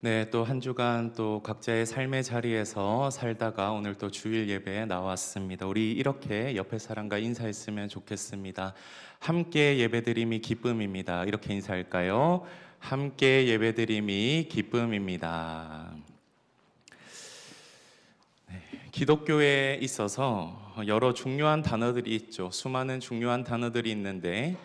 네, 또 한 주간 또 각자의 삶의 자리에서 살다가 오늘 또 주일 예배에 나왔습니다. 우리 이렇게 옆에 사람과 인사했으면 좋겠습니다. 함께 예배드림이 기쁨입니다. 이렇게 인사할까요? 함께 예배드림이 기쁨입니다. 기독교에 있어서 여러 중요한 단어들이 있죠. 수많은 중요한 단어들이 있는데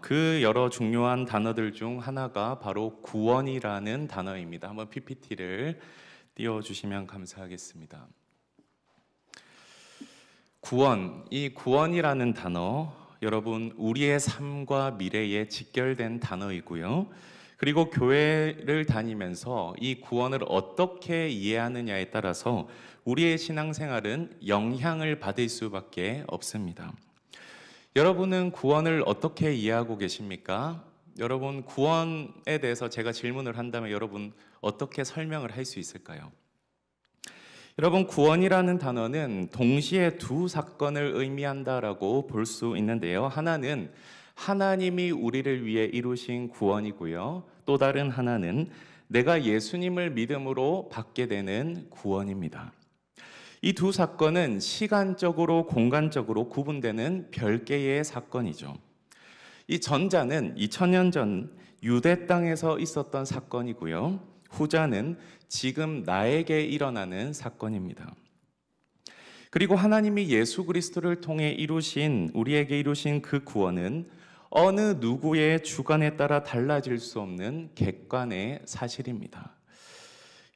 그 여러 중요한 단어들 중 하나가 바로 구원이라는 단어입니다. 한번 PPT를 띄워주시면 감사하겠습니다. 구원, 이 구원이라는 단어, 여러분 우리의 삶과 미래에 직결된 단어이고요. 그리고 교회를 다니면서 이 구원을 어떻게 이해하느냐에 따라서 우리의 신앙생활은 영향을 받을 수밖에 없습니다. 여러분은 구원을 어떻게 이해하고 계십니까? 여러분 구원에 대해서 제가 질문을 한다면 여러분 어떻게 설명을 할 수 있을까요? 여러분 구원이라는 단어는 동시에 두 사건을 의미한다라고 볼 수 있는데요. 하나는 하나님이 우리를 위해 이루신 구원이고요. 또 다른 하나는 내가 예수님을 믿음으로 받게 되는 구원입니다. 이 두 사건은 시간적으로 공간적으로 구분되는 별개의 사건이죠. 이 전자는 2000년 전 유대 땅에서 있었던 사건이고요. 후자는 지금 나에게 일어나는 사건입니다. 그리고 하나님이 예수 그리스도를 통해 우리에게 이루신 그 구원은 어느 누구의 주관에 따라 달라질 수 없는 객관의 사실입니다.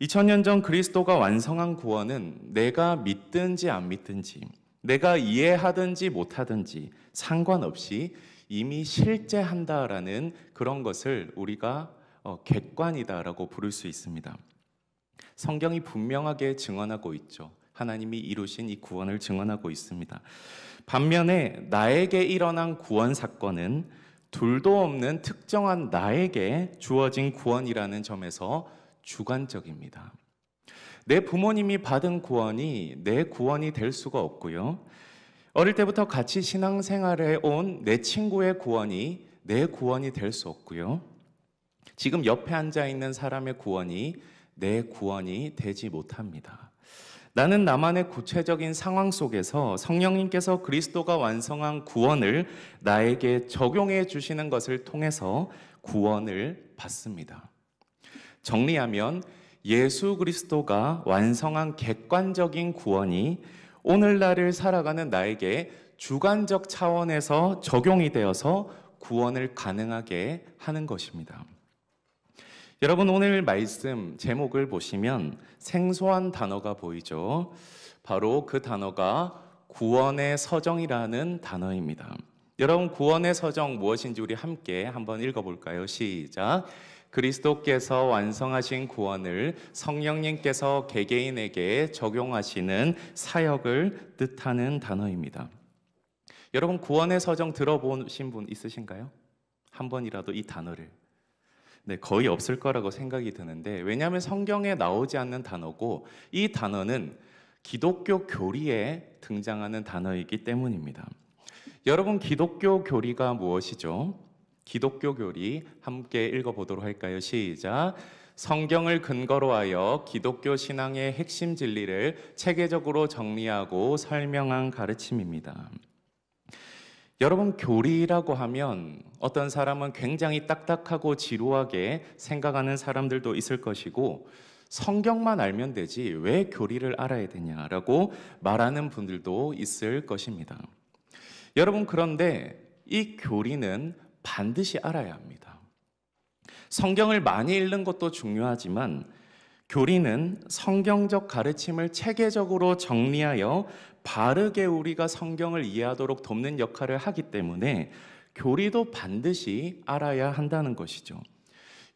2000년 전 그리스도가 완성한 구원은 내가 믿든지 안 믿든지, 내가 이해하든지 못하든지 상관없이 이미 실제한다라는 그런 것을 우리가 객관이다라고 부를 수 있습니다. 성경이 분명하게 증언하고 있죠. 하나님이 이루신 이 구원을 증언하고 있습니다. 반면에 나에게 일어난 구원 사건은 둘도 없는 특정한 나에게 주어진 구원이라는 점에서 주관적입니다. 내 부모님이 받은 구원이 내 구원이 될 수가 없고요. 어릴 때부터 같이 신앙생활에 온 내 친구의 구원이 내 구원이 될 수 없고요. 지금 옆에 앉아 있는 사람의 구원이 내 구원이 되지 못합니다. 나는 나만의 구체적인 상황 속에서 성령님께서 그리스도가 완성한 구원을 나에게 적용해 주시는 것을 통해서 구원을 받습니다. 정리하면 예수 그리스도가 완성한 객관적인 구원이 오늘날을 살아가는 나에게 주관적 차원에서 적용이 되어서 구원을 가능하게 하는 것입니다. 여러분 오늘 말씀 제목을 보시면 생소한 단어가 보이죠. 바로 그 단어가 구원의 서정이라는 단어입니다. 여러분 구원의 서정 무엇인지 우리 함께 한번 읽어볼까요? 시작. 그리스도께서 완성하신 구원을 성령님께서 개개인에게 적용하시는 사역을 뜻하는 단어입니다. 여러분 구원의 서정 들어보신 분 있으신가요? 한 번이라도 이 단어를. 네, 거의 없을 거라고 생각이 드는데 왜냐하면 성경에 나오지 않는 단어고 이 단어는 기독교 교리에 등장하는 단어이기 때문입니다. 여러분 기독교 교리가 무엇이죠? 기독교 교리 함께 읽어보도록 할까요? 시작. 성경을 근거로 하여 기독교 신앙의 핵심 진리를 체계적으로 정리하고 설명한 가르침입니다. 여러분 교리라고 하면 어떤 사람은 굉장히 딱딱하고 지루하게 생각하는 사람들도 있을 것이고 성경만 알면 되지 왜 교리를 알아야 되냐라고 말하는 분들도 있을 것입니다. 여러분 그런데 이 교리는 반드시 알아야 합니다. 성경을 많이 읽는 것도 중요하지만 교리는 성경적 가르침을 체계적으로 정리하여 바르게 우리가 성경을 이해하도록 돕는 역할을 하기 때문에 교리도 반드시 알아야 한다는 것이죠.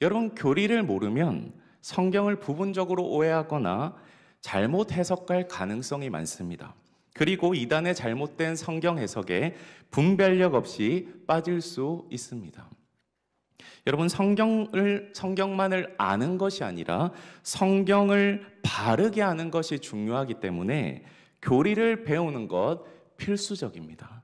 여러분 교리를 모르면 성경을 부분적으로 오해하거나 잘못 해석할 가능성이 많습니다. 그리고 이단의 잘못된 성경 해석에 분별력 없이 빠질 수 있습니다. 여러분 성경만을 아는 것이 아니라 성경을 바르게 아는 것이 중요하기 때문에 교리를 배우는 것 필수적입니다.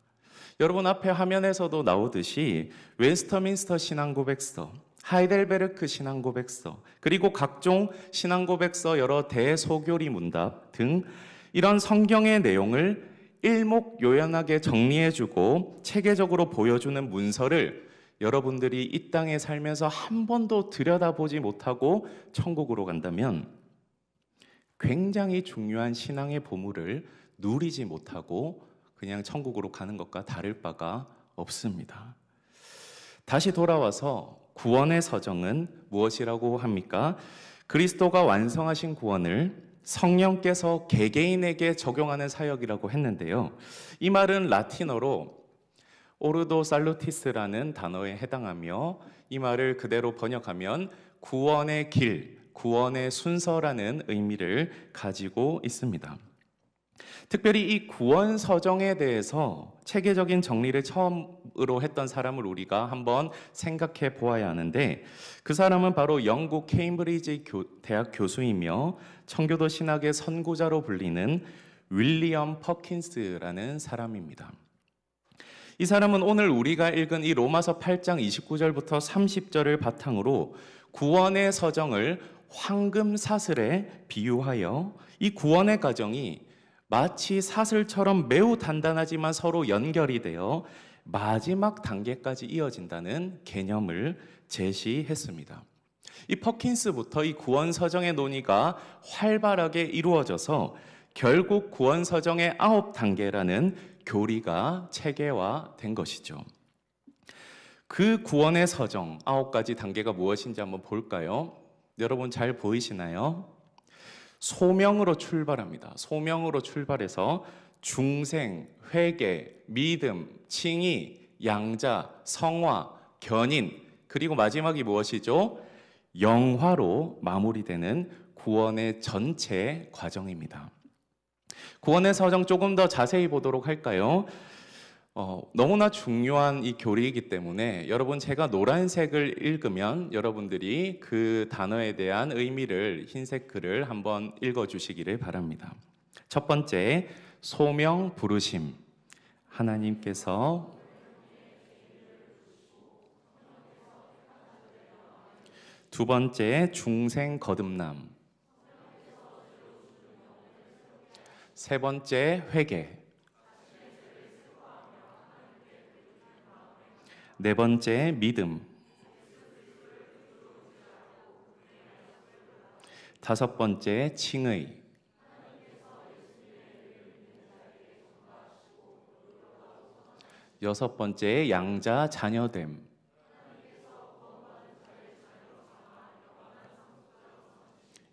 여러분 앞에 화면에서도 나오듯이 웨스터민스터 신앙고백서, 하이델베르크 신앙고백서, 그리고 각종 신앙고백서, 여러 대소교리 문답 등 이런 성경의 내용을 일목요연하게 정리해주고 체계적으로 보여주는 문서를 여러분들이 이 땅에 살면서 한 번도 들여다보지 못하고 천국으로 간다면 굉장히 중요한 신앙의 보물을 누리지 못하고 그냥 천국으로 가는 것과 다를 바가 없습니다. 다시 돌아와서 구원의 서정은 무엇이라고 합니까? 그리스도가 완성하신 구원을 성령께서 개개인에게 적용하는 사역이라고 했는데요. 이 말은 라틴어로 오르도 살루티스라는 단어에 해당하며 이 말을 그대로 번역하면 구원의 길, 구원의 순서라는 의미를 가지고 있습니다. 특별히 이 구원 서정에 대해서 체계적인 정리를 처음으로 했던 사람을 우리가 한번 생각해 보아야 하는데, 그 사람은 바로 영국 케임브리지 대학 교수이며 청교도 신학의 선구자로 불리는 윌리엄 퍼킨스라는 사람입니다. 이 사람은 오늘 우리가 읽은 이 로마서 8장 29절부터 30절을 바탕으로 구원의 서정을 황금 사슬에 비유하여 이 구원의 과정이 마치 사슬처럼 매우 단단하지만 서로 연결이 되어 마지막 단계까지 이어진다는 개념을 제시했습니다. 이 퍼킨스부터 이 구원 서정의 논의가 활발하게 이루어져서 결국 구원 서정의 9단계라는 교리가 체계화된 것이죠. 그 구원의 서정 9가지 단계가 무엇인지 한번 볼까요? 여러분 잘 보이시나요? 소명으로 출발합니다. 소명으로 출발해서 중생, 회개, 믿음, 칭의, 양자, 성화, 견인, 그리고 마지막이 무엇이죠? 영화로 마무리되는 구원의 전체 과정입니다. 구원의 서정 조금 더 자세히 보도록 할까요? 너무나 중요한 이 교리이기 때문에 여러분 제가 노란색을 읽으면 여러분들이 그 단어에 대한 의미를 흰색 글을 한번 읽어주시기를 바랍니다. 첫 번째, 소명 부르심. 하나님께서 두 번째, 중생 거듭남. 세 번째, 회개. 네 번째, 믿음. 다섯 번째, 칭의. 여섯 번째, 양자 자녀됨.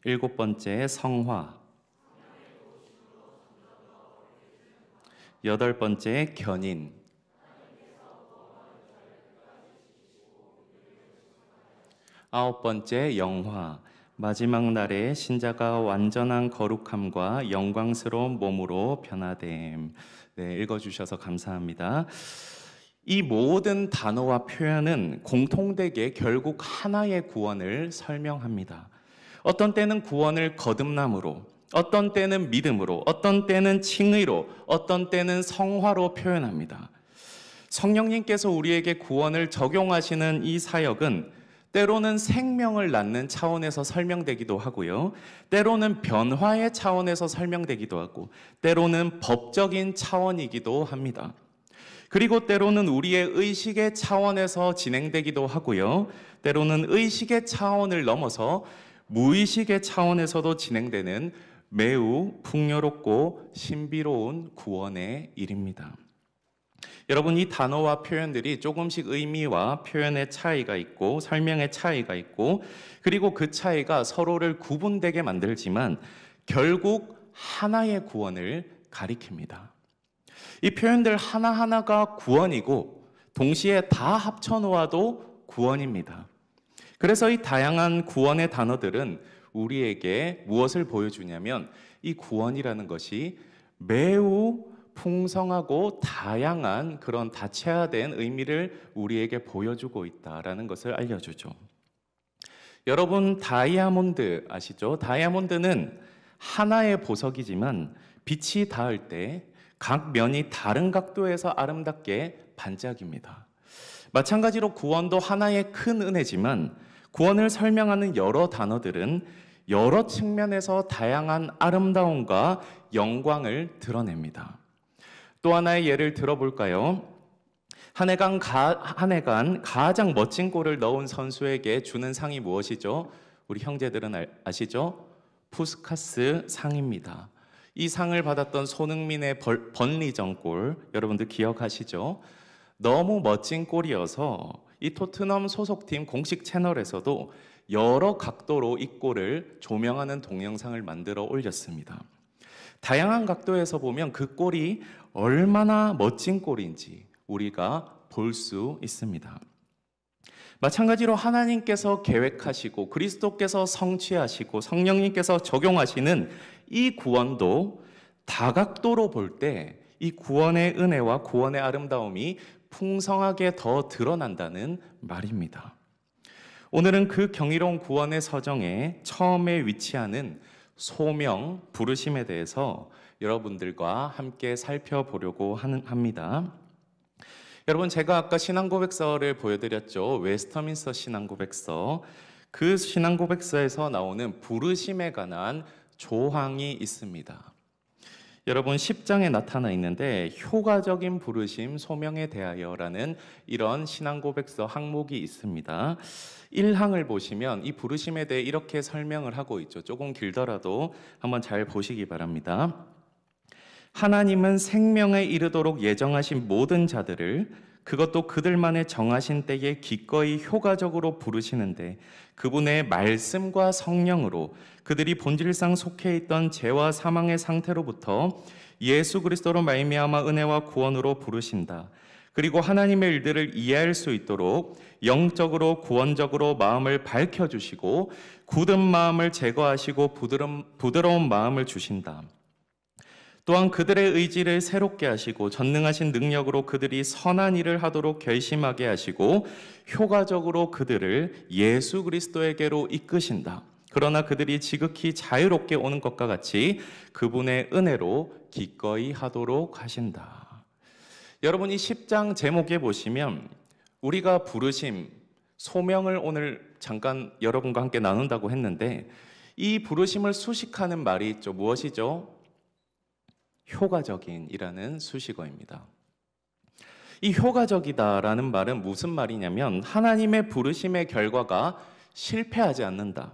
일곱 번째, 성화. 여덟 번째, 견인. 아홉 번째, 영화. 마지막 날에 신자가 완전한 거룩함과 영광스러운 몸으로 변화됨. 네, 읽어주셔서 감사합니다. 이 모든 단어와 표현은 공통되게 결국 하나의 구원을 설명합니다. 어떤 때는 구원을 거듭남으로, 어떤 때는 믿음으로, 어떤 때는 칭의로, 어떤 때는 성화로 표현합니다. 성령님께서 우리에게 구원을 적용하시는 이 사역은 때로는 생명을 낳는 차원에서 설명되기도 하고요. 때로는 변화의 차원에서 설명되기도 하고, 때로는 법적인 차원이기도 합니다. 그리고 때로는 우리의 의식의 차원에서 진행되기도 하고요. 때로는 의식의 차원을 넘어서 무의식의 차원에서도 진행되는 매우 풍요롭고 신비로운 구원의 일입니다. 여러분, 이 단어와 표현들이 조금씩 의미와 표현의 차이가 있고 설명의 차이가 있고, 그리고 그 차이가 서로를 구분되게 만들지만 결국 하나의 구원을 가리킵니다. 이 표현들 하나하나가 구원이고 동시에 다 합쳐놓아도 구원입니다. 그래서 이 다양한 구원의 단어들은 우리에게 무엇을 보여주냐면 이 구원이라는 것이 매우 풍성하고 다양한 그런 다채화된 의미를 우리에게 보여주고 있다라는 것을 알려주죠. 여러분, 다이아몬드 아시죠? 다이아몬드는 하나의 보석이지만 빛이 닿을 때 각 면이 다른 각도에서 아름답게 반짝입니다. 마찬가지로 구원도 하나의 큰 은혜지만 구원을 설명하는 여러 단어들은 여러 측면에서 다양한 아름다움과 영광을 드러냅니다. 또 하나의 예를 들어볼까요? 한 해간 가장 멋진 골을 넣은 선수에게 주는 상이 무엇이죠? 우리 형제들은 아시죠? 푸스카스 상입니다. 이 상을 받았던 손흥민의 번리전 골, 여러분들 기억하시죠? 너무 멋진 골이어서 이 토트넘 소속팀 공식 채널에서도 여러 각도로 이 골을 조명하는 동영상을 만들어 올렸습니다. 다양한 각도에서 보면 그 골이 얼마나 멋진 골인지 우리가 볼 수 있습니다. 마찬가지로 하나님께서 계획하시고 그리스도께서 성취하시고 성령님께서 적용하시는 이 구원도 다각도로 볼 때 이 구원의 은혜와 구원의 아름다움이 풍성하게 더 드러난다는 말입니다. 오늘은 그 경이로운 구원의 서정에 처음에 위치하는 소명, 부르심에 대해서 여러분들과 함께 살펴보려고 합니다. 여러분, 제가 아까 신앙고백서를 보여드렸죠. 웨스터민스터 신앙고백서. 그 신앙고백서에서 나오는 부르심에 관한 조항이 있습니다. 여러분, 10장에 나타나 있는데 효과적인 부르심 소명에 대하여라는 이런 신앙고백서 항목이 있습니다. 1항을 보시면 이 부르심에 대해 이렇게 설명을 하고 있죠. 조금 길더라도 한번 잘 보시기 바랍니다. 하나님은 생명에 이르도록 예정하신 모든 자들을 그것도 그들만의 정하신 때에 기꺼이 효과적으로 부르시는데 그분의 말씀과 성령으로 그들이 본질상 속해 있던 죄와 사망의 상태로부터 예수 그리스도로 말미암아 은혜와 구원으로 부르신다. 그리고 하나님의 일들을 이해할 수 있도록 영적으로 구원적으로 마음을 밝혀주시고 굳은 마음을 제거하시고 부드러운 마음을 주신다. 또한 그들의 의지를 새롭게 하시고 전능하신 능력으로 그들이 선한 일을 하도록 결심하게 하시고 효과적으로 그들을 예수 그리스도에게로 이끄신다. 그러나 그들이 지극히 자유롭게 오는 것과 같이 그분의 은혜로 기꺼이 하도록 하신다. 여러분, 이 10장 제목에 보시면 우리가 부르심, 소명을 오늘 잠깐 여러분과 함께 나눈다고 했는데 이 부르심을 수식하는 말이 있죠. 무엇이죠? 효과적인이라는 수식어입니다. 이 효과적이다라는 말은 무슨 말이냐면 하나님의 부르심의 결과가 실패하지 않는다.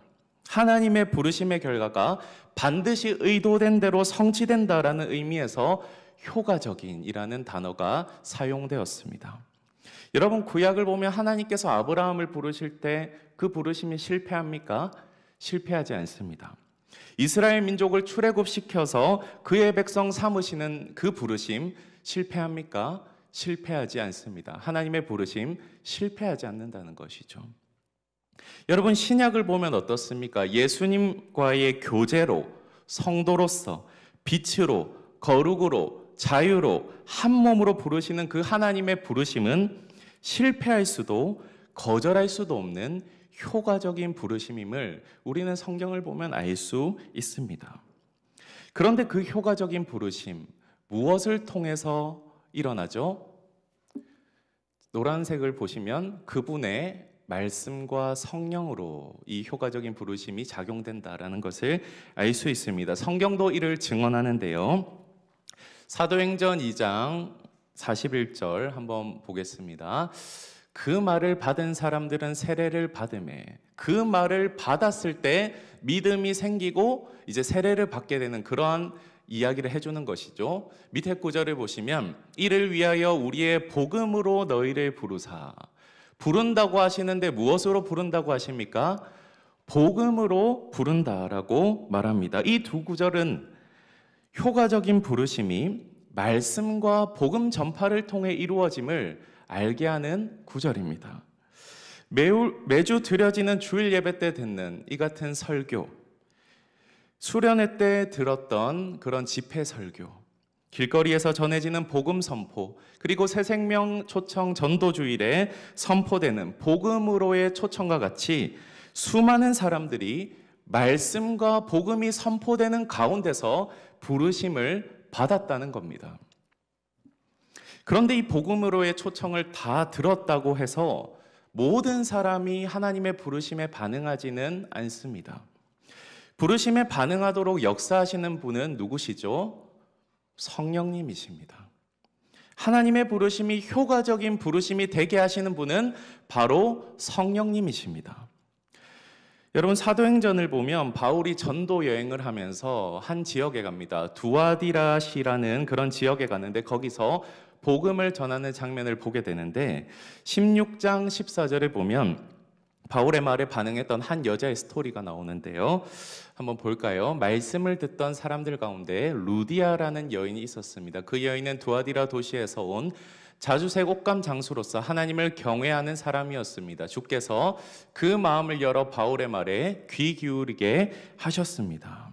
하나님의 부르심의 결과가 반드시 의도된 대로 성취된다라는 의미에서 효과적인이라는 단어가 사용되었습니다. 여러분, 구약을 보면 하나님께서 아브라함을 부르실 때 그 부르심이 실패합니까? 실패하지 않습니다. 이스라엘 민족을 출애굽시켜서 그의 백성 삼으시는 그 부르심 실패합니까? 실패하지 않습니다. 하나님의 부르심 실패하지 않는다는 것이죠. 여러분, 신약을 보면 어떻습니까? 예수님과의 교제로, 성도로서, 빛으로, 거룩으로, 자유로, 한 몸으로 부르시는 그 하나님의 부르심은 실패할 수도 거절할 수도 없는 효과적인 부르심임을 우리는 성경을 보면 알 수 있습니다. 그런데 그 효과적인 부르심, 무엇을 통해서 일어나죠? 노란색을 보시면 그분의 말씀과 성령으로 이 효과적인 부르심이 작용된다라는 것을 알 수 있습니다. 성경도 이를 증언하는데요. 사도행전 2장 41절 한번 보겠습니다. 그 말을 받은 사람들은 세례를 받음에 그 말을 받았을 때 믿음이 생기고 이제 세례를 받게 되는 그러한 이야기를 해주는 것이죠. 밑에 구절을 보시면 이를 위하여 우리의 복음으로 너희를 부르사. 부른다고 하시는데 무엇으로 부른다고 하십니까? 복음으로 부른다라고 말합니다. 이 두 구절은 효과적인 부르심이 말씀과 복음 전파를 통해 이루어짐을 알게 하는 구절입니다. 매주 드려지는 주일 예배 때 듣는 이 같은 설교, 수련회 때 들었던 그런 집회 설교, 길거리에서 전해지는 복음 선포, 그리고 새생명 초청 전도 주일에 선포되는 복음으로의 초청과 같이 수많은 사람들이 말씀과 복음이 선포되는 가운데서 부르심을 받았다는 겁니다. 그런데 이 복음으로의 초청을 다 들었다고 해서 모든 사람이 하나님의 부르심에 반응하지는 않습니다. 부르심에 반응하도록 역사하시는 분은 누구시죠? 성령님이십니다. 하나님의 부르심이 효과적인 부르심이 되게 하시는 분은 바로 성령님이십니다. 여러분, 사도행전을 보면 바울이 전도 여행을 하면서 한 지역에 갑니다. 두아디라시라는 그런 지역에 갔는데 거기서 복음을 전하는 장면을 보게 되는데 16장 14절에 보면 바울의 말에 반응했던 한 여자의 스토리가 나오는데요. 한번 볼까요? 말씀을 듣던 사람들 가운데 루디아라는 여인이 있었습니다. 그 여인은 두아디라 도시에서 온 자주색 옷감 장수로서 하나님을 경외하는 사람이었습니다. 주께서 그 마음을 열어 바울의 말에 귀 기울이게 하셨습니다.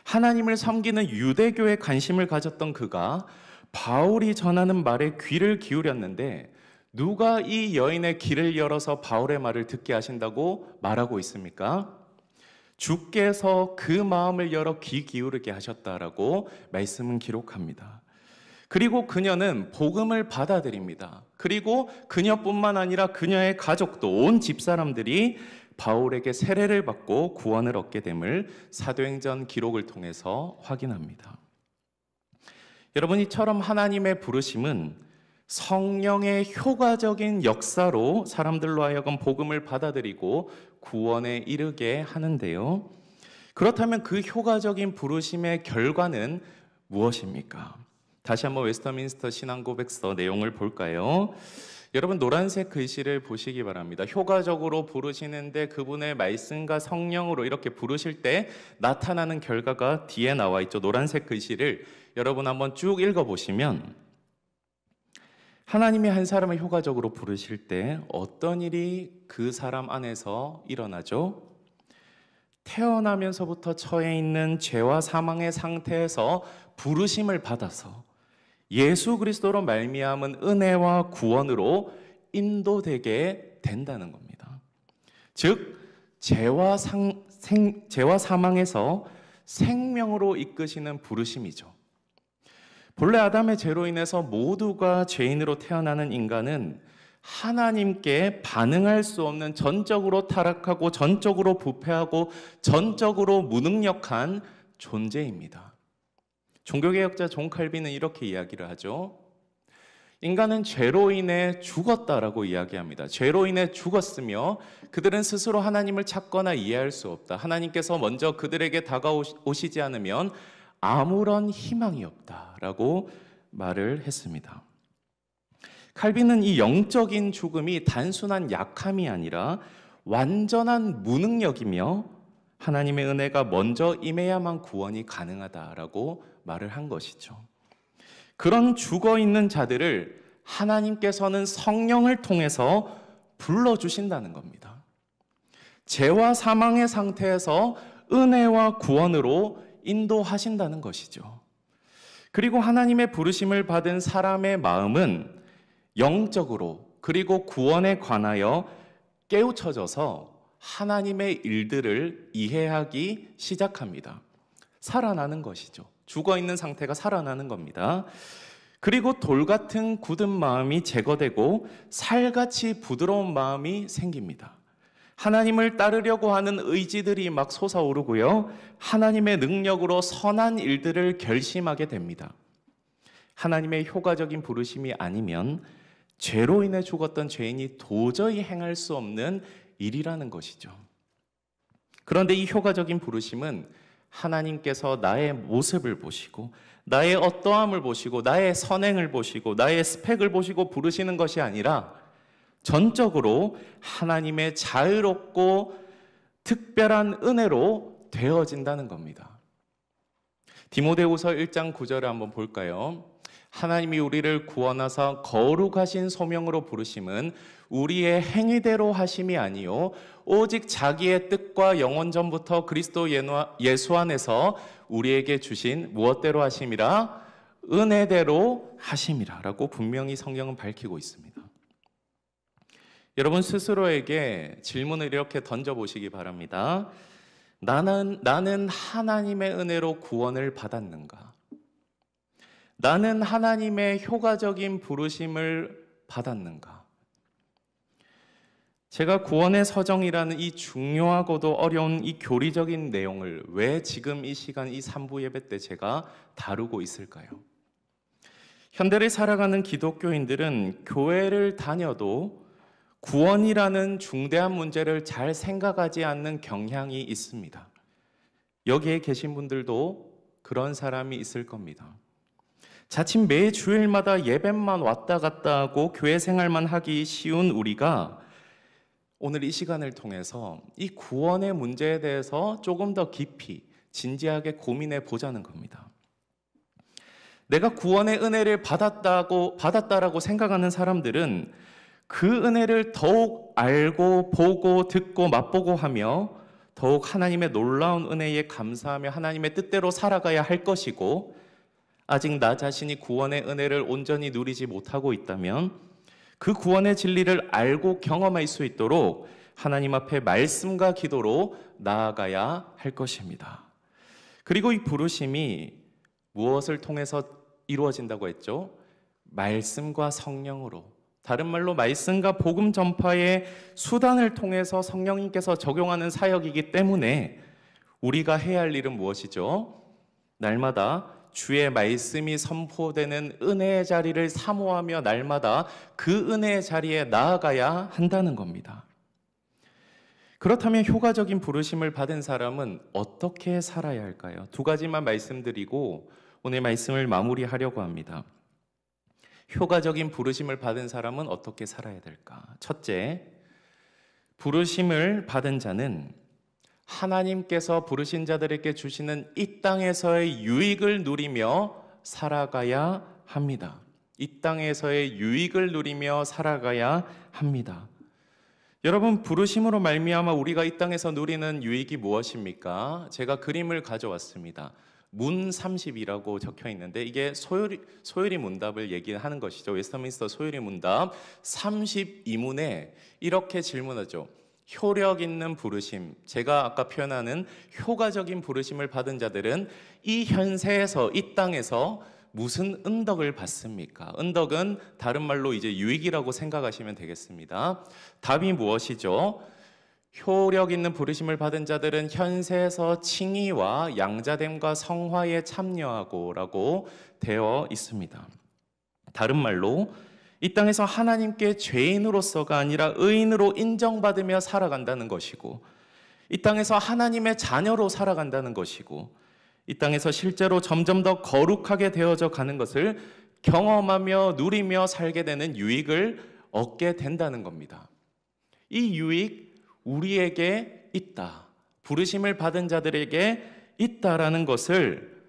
하나님을 섬기는 유대교에 관심을 가졌던 그가 바울이 전하는 말에 귀를 기울였는데 누가 이 여인의 귀를 열어서 바울의 말을 듣게 하신다고 말하고 있습니까? 주께서 그 마음을 열어 귀 기울이게 하셨다라고 말씀은 기록합니다. 그리고 그녀는 복음을 받아들입니다. 그리고 그녀뿐만 아니라 그녀의 가족도 온 집사람들이 바울에게 세례를 받고 구원을 얻게 됨을 사도행전 기록을 통해서 확인합니다. 여러분, 이처럼 하나님의 부르심은 성령의 효과적인 역사로 사람들로 하여금 복음을 받아들이고 구원에 이르게 하는데요. 그렇다면 그 효과적인 부르심의 결과는 무엇입니까? 다시 한번 웨스터민스터 신앙고백서 내용을 볼까요? 여러분, 노란색 글씨를 보시기 바랍니다. 효과적으로 부르시는데 그분의 말씀과 성령으로 이렇게 부르실 때 나타나는 결과가 뒤에 나와 있죠. 노란색 글씨를 여러분 한번 쭉 읽어보시면 하나님이 한 사람을 효과적으로 부르실 때 어떤 일이 그 사람 안에서 일어나죠? 태어나면서부터 처해 있는 죄와 사망의 상태에서 부르심을 받아서 예수 그리스도로 말미암은 은혜와 구원으로 인도되게 된다는 겁니다. 즉 죄와 사망에서 생명으로 이끄시는 부르심이죠. 본래 아담의 죄로 인해서 모두가 죄인으로 태어나는 인간은 하나님께 반응할 수 없는 전적으로 타락하고 전적으로 부패하고 전적으로 무능력한 존재입니다. 종교개혁자 존 칼빈은 이렇게 이야기를 하죠. 인간은 죄로 인해 죽었다라고 이야기합니다. 죄로 인해 죽었으며 그들은 스스로 하나님을 찾거나 이해할 수 없다. 하나님께서 먼저 그들에게 다가오시지 않으면 아무런 희망이 없다라고 말을 했습니다. 칼빈은 이 영적인 죽음이 단순한 약함이 아니라 완전한 무능력이며 하나님의 은혜가 먼저 임해야만 구원이 가능하다라고 말을 한 것이죠. 그런 죽어있는 자들을 하나님께서는 성령을 통해서 불러주신다는 겁니다. 죄와 사망의 상태에서 은혜와 구원으로 인도하신다는 것이죠. 그리고 하나님의 부르심을 받은 사람의 마음은 영적으로 그리고 구원에 관하여 깨우쳐져서 하나님의 일들을 이해하기 시작합니다. 살아나는 것이죠. 죽어있는 상태가 살아나는 겁니다. 그리고 돌 같은 굳은 마음이 제거되고 살같이 부드러운 마음이 생깁니다. 하나님을 따르려고 하는 의지들이 막 솟아오르고요. 하나님의 능력으로 선한 일들을 결심하게 됩니다. 하나님의 효과적인 부르심이 아니면 죄로 인해 죽었던 죄인이 도저히 행할 수 없는 일이라는 것이죠. 그런데 이 효과적인 부르심은 하나님께서 나의 모습을 보시고 나의 어떠함을 보시고 나의 선행을 보시고 나의 스펙을 보시고 부르시는 것이 아니라 전적으로 하나님의 자유롭고 특별한 은혜로 되어진다는 겁니다. 디모데후서 1장 9절을 한번 볼까요? 하나님이 우리를 구원하사 거룩하신 소명으로 부르심은 우리의 행위대로 하심이 아니요 오직 자기의 뜻과 영원 전부터 그리스도 예수 안에서 우리에게 주신 무엇대로 하심이라 은혜대로 하심이라라고 분명히 성경은 밝히고 있습니다. 여러분 스스로에게 질문을 이렇게 던져보시기 바랍니다. 나는 하나님의 은혜로 구원을 받았는가? 나는 하나님의 효과적인 부르심을 받았는가? 제가 구원의 서정이라는 이 중요하고도 어려운 이 교리적인 내용을 왜 지금 이 시간 이 3부 예배 때 제가 다루고 있을까요? 현대를 살아가는 기독교인들은 교회를 다녀도 구원이라는 중대한 문제를 잘 생각하지 않는 경향이 있습니다. 여기에 계신 분들도 그런 사람이 있을 겁니다. 자칫 매 주일마다 예배만 왔다 갔다 하고 교회 생활만 하기 쉬운 우리가 오늘 이 시간을 통해서 이 구원의 문제에 대해서 조금 더 깊이 진지하게 고민해 보자는 겁니다. 내가 구원의 은혜를 받았다라고 생각하는 사람들은 그 은혜를 더욱 알고 보고 듣고 맛보고 하며 더욱 하나님의 놀라운 은혜에 감사하며 하나님의 뜻대로 살아가야 할 것이고, 아직 나 자신이 구원의 은혜를 온전히 누리지 못하고 있다면 그 구원의 진리를 알고 경험할 수 있도록 하나님 앞에 말씀과 기도로 나아가야 할 것입니다. 그리고 이 부르심이 무엇을 통해서 이루어진다고 했죠? 말씀과 성령으로, 다른 말로 말씀과 복음 전파의 수단을 통해서 성령님께서 적용하는 사역이기 때문에 우리가 해야 할 일은 무엇이죠? 날마다 주의 말씀이 선포되는 은혜의 자리를 사모하며 날마다 그 은혜의 자리에 나아가야 한다는 겁니다. 그렇다면 효과적인 부르심을 받은 사람은 어떻게 살아야 할까요? 두 가지만 말씀드리고 오늘 말씀을 마무리하려고 합니다. 효과적인 부르심을 받은 사람은 어떻게 살아야 될까? 첫째, 부르심을 받은 자는 하나님께서 부르신 자들에게 주시는 이 땅에서의 유익을 누리며 살아가야 합니다. 이 땅에서의 유익을 누리며 살아가야 합니다. 여러분, 부르심으로 말미암아 우리가 이 땅에서 누리는 유익이 무엇입니까? 제가 그림을 가져왔습니다. 문 30이라고 적혀 있는데 이게 소요리 문답을 얘기하는 것이죠. 웨스터민스터 소요리 문답 32문에 이렇게 질문하죠. 효력 있는 부르심, 제가 아까 표현하는 효과적인 부르심을 받은 자들은 이 현세에서, 이 땅에서 무슨 은덕을 받습니까? 은덕은 다른 말로 이제 유익이라고 생각하시면 되겠습니다. 답이 무엇이죠? 효력 있는 부르심을 받은 자들은 현세에서 칭의와 양자됨과 성화에 참여하고 라고 되어 있습니다. 다른 말로 이 땅에서 하나님께 죄인으로서가 아니라 의인으로 인정받으며 살아간다는 것이고, 이 땅에서 하나님의 자녀로 살아간다는 것이고, 이 땅에서 실제로 점점 더 거룩하게 되어져 가는 것을 경험하며 누리며 살게 되는 유익을 얻게 된다는 겁니다. 이 유익 우리에게 있다. 부르심을 받은 자들에게 있다라는 것을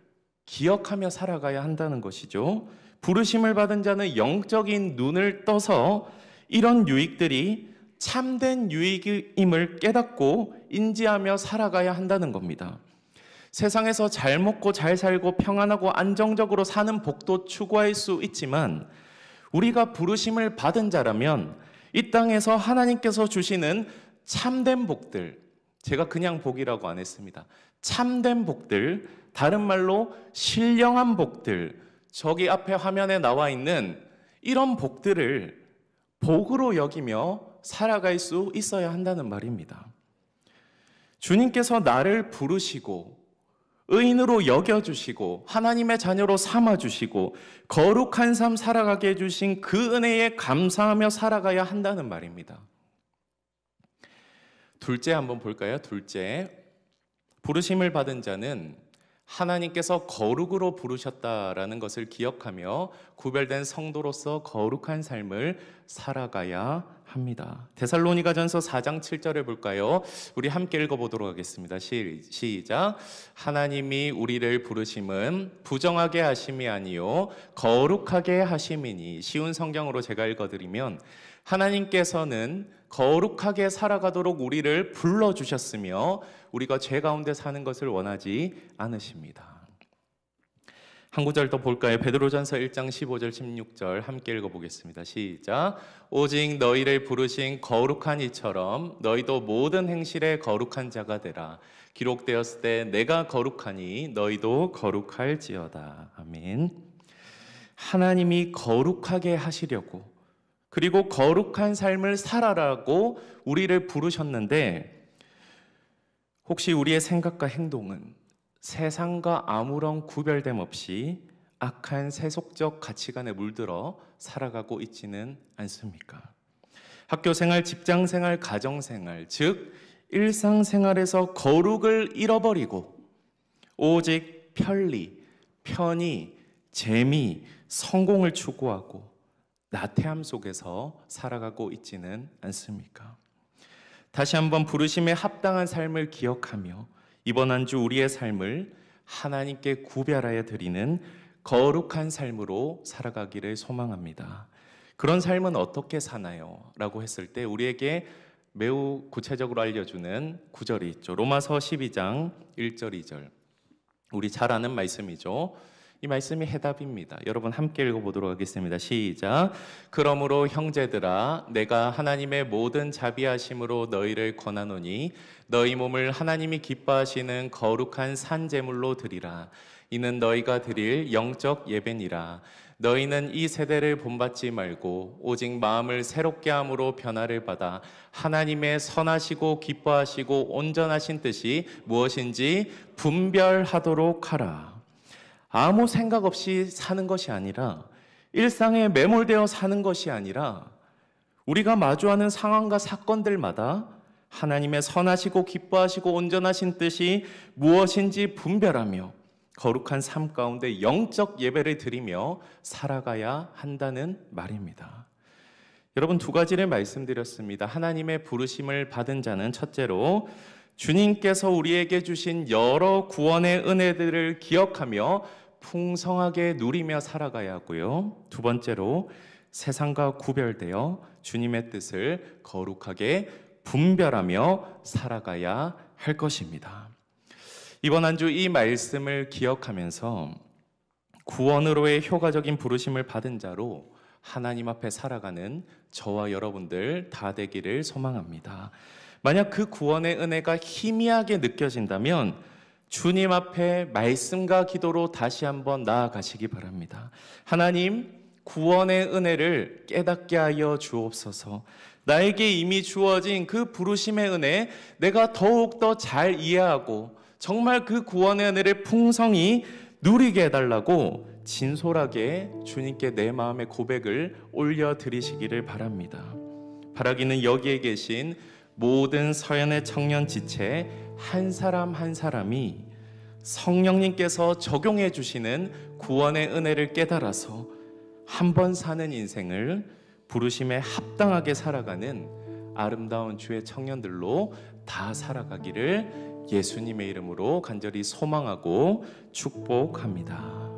기억하며 살아가야 한다는 것이죠. 부르심을 받은 자는 영적인 눈을 떠서 이런 유익들이 참된 유익임을 깨닫고 인지하며 살아가야 한다는 겁니다. 세상에서 잘 먹고 잘 살고 평안하고 안정적으로 사는 복도 추구할 수 있지만 우리가 부르심을 받은 자라면 이 땅에서 하나님께서 주시는 참된 복들, 제가 그냥 복이라고 안 했습니다. 참된 복들, 다른 말로 신령한 복들, 저기 앞에 화면에 나와 있는 이런 복들을 복으로 여기며 살아갈 수 있어야 한다는 말입니다. 주님께서 나를 부르시고 의인으로 여겨주시고 하나님의 자녀로 삼아주시고 거룩한 삶 살아가게 해주신 그 은혜에 감사하며 살아가야 한다는 말입니다. 둘째 한번 볼까요? 둘째, 부르심을 받은 자는 하나님께서 거룩으로 부르셨다라는 것을 기억하며 구별된 성도로서 거룩한 삶을 살아가야 합니다. 데살로니가전서 4장 7절을 볼까요? 우리 함께 읽어보도록 하겠습니다. 시작. 하나님이 우리를 부르심은 부정하게 하심이 아니요 거룩하게 하심이니. 쉬운 성경으로 제가 읽어드리면 하나님께서는 거룩하게 살아가도록 우리를 불러주셨으며 우리가 죄 가운데 사는 것을 원하지 않으십니다. 한 구절 더 볼까요? 베드로전서 1장 15절 16절 함께 읽어보겠습니다. 시작. 오직 너희를 부르신 거룩한 이처럼 너희도 모든 행실에 거룩한 자가 되라. 기록되었을 때 내가 거룩하니 너희도 거룩할지어다. 아멘. 하나님이 거룩하게 하시려고, 그리고 거룩한 삶을 살아라고 우리를 부르셨는데, 혹시 우리의 생각과 행동은 세상과 아무런 구별됨 없이 악한 세속적 가치관에 물들어 살아가고 있지는 않습니까? 학교생활, 직장생활, 가정생활, 즉 일상생활에서 거룩을 잃어버리고 오직 편리, 편의, 재미, 성공을 추구하고 나태함 속에서 살아가고 있지는 않습니까? 다시 한번 부르심에 합당한 삶을 기억하며 이번 한 주 우리의 삶을 하나님께 구별하여 드리는 거룩한 삶으로 살아가기를 소망합니다. 그런 삶은 어떻게 사나요? 라고 했을 때 우리에게 매우 구체적으로 알려주는 구절이 있죠. 로마서 12장 1절 2절. 우리 잘 아는 말씀이죠. 이 말씀이 해답입니다. 여러분 함께 읽어보도록 하겠습니다. 시작. 그러므로 형제들아, 내가 하나님의 모든 자비하심으로 너희를 권하노니 너희 몸을 하나님이 기뻐하시는 거룩한 산 제물로 드리라. 이는 너희가 드릴 영적 예배니라. 너희는 이 세대를 본받지 말고 오직 마음을 새롭게 함으로 변화를 받아 하나님의 선하시고 기뻐하시고 온전하신 뜻이 무엇인지 분별하도록 하라. 아무 생각 없이 사는 것이 아니라, 일상에 매몰되어 사는 것이 아니라, 우리가 마주하는 상황과 사건들마다 하나님의 선하시고 기뻐하시고 온전하신 뜻이 무엇인지 분별하며 거룩한 삶 가운데 영적 예배를 드리며 살아가야 한다는 말입니다. 여러분, 두 가지를 말씀드렸습니다. 하나님의 부르심을 받은 자는 첫째로 주님께서 우리에게 주신 여러 구원의 은혜들을 기억하며 풍성하게 누리며 살아가야 하고요. 두 번째로 세상과 구별되어 주님의 뜻을 거룩하게 분별하며 살아가야 할 것입니다. 이번 한 주 이 말씀을 기억하면서 구원으로의 효과적인 부르심을 받은 자로 하나님 앞에 살아가는 저와 여러분들 다 되기를 소망합니다. 만약 그 구원의 은혜가 희미하게 느껴진다면 주님 앞에 말씀과 기도로 다시 한번 나아가시기 바랍니다. 하나님, 구원의 은혜를 깨닫게 하여 주옵소서. 나에게 이미 주어진 그 부르심의 은혜, 내가 더욱더 잘 이해하고 정말 그 구원의 은혜를 풍성히 누리게 해달라고 진솔하게 주님께 내 마음의 고백을 올려드리시기를 바랍니다. 바라기는 여기에 계신 모든 서연의 청년 지체 한 사람 한 사람이 성령님께서 적용해 주시는 구원의 은혜를 깨달아서 한 번 사는 인생을 부르심에 합당하게 살아가는 아름다운 주의 청년들로 다 살아가기를 예수님의 이름으로 간절히 소망하고 축복합니다.